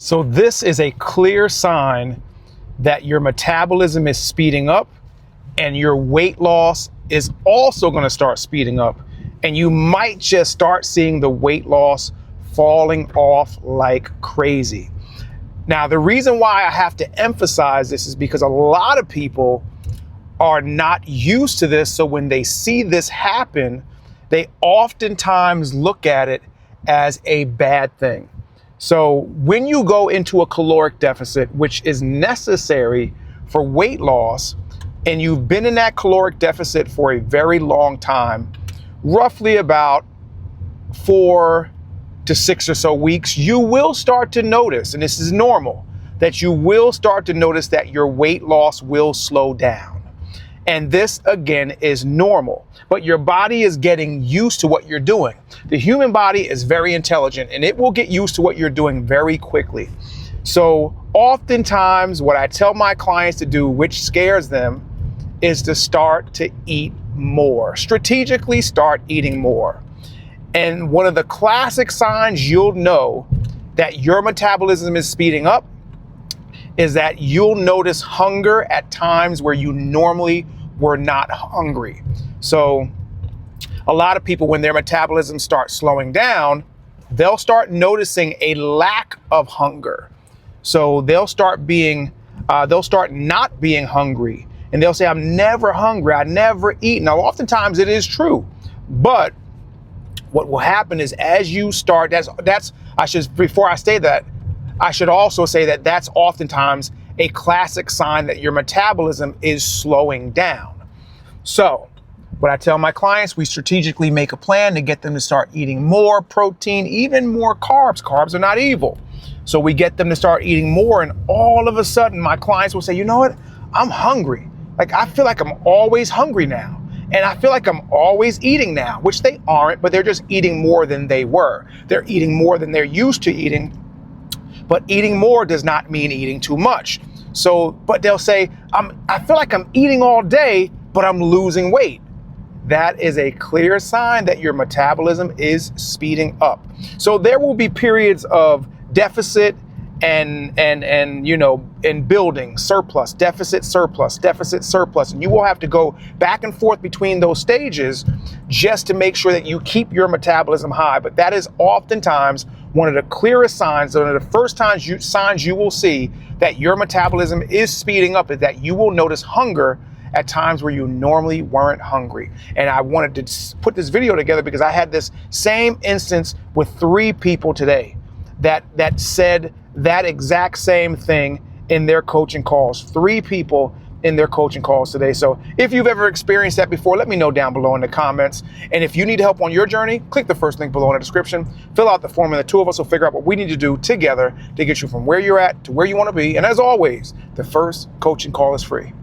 So this is a clear sign that your metabolism is speeding up and your weight loss is also going to start speeding up. And you might just start seeing the weight loss falling off like crazy. Now, the reason why I have to emphasize this is because a lot of people are not used to this. So when they see this happen, they oftentimes look at it as a bad thing. So when you go into a caloric deficit, which is necessary for weight loss, and you've been in that caloric deficit for a very long time, roughly about 4 to 6 or so weeks, you will start to notice, and this is normal, that you will start to notice that your weight loss will slow down. And this, again, is normal, but your body is getting used to what you're doing. The human body is very intelligent and it will get used to what you're doing very quickly. So oftentimes what I tell my clients to do, which scares them, is to start to eat more. Strategically start eating more. And one of the classic signs you'll know that your metabolism is speeding up is that you'll notice hunger at times where you normally were not hungry. So a lot of people, when their metabolism starts slowing down, they'll start noticing a lack of hunger. So they'll start not being hungry, and they'll say, I'm never hungry, I never eat. Now, oftentimes it is true, but what will happen is as you start, before I say that, I should also say that that's oftentimes a classic sign that your metabolism is slowing down. So what I tell my clients, we strategically make a plan to get them to start eating more protein, even more carbs. Carbs are not evil. So we get them to start eating more, and all of a sudden my clients will say, you know what? I'm hungry. Like, I feel like I'm always hungry now. And I feel like I'm always eating now, which they aren't, but they're just eating more than they were. They're eating more than they're used to eating. But eating more does not mean eating too much. So, but they'll say, I feel like I'm eating all day, but I'm losing weight. That is a clear sign that your metabolism is speeding up. So there will be periods of deficit and building surplus, deficit, surplus, deficit, surplus. And you will have to go back and forth between those stages just to make sure that you keep your metabolism high. But that is oftentimes one of the clearest signs, one of the first signs you will see that your metabolism is speeding up, is that you will notice hunger at times where you normally weren't hungry. And I wanted to put this video together because I had this same instance with 3 people today that said that exact same thing in their coaching calls. 3 people in their coaching calls today. So if you've ever experienced that before, let me know down below in the comments. And if you need help on your journey, click the first link below in the description, fill out the form, and the 2 of us will figure out what we need to do together to get you from where you're at to where you want to be. And as always, the first coaching call is free.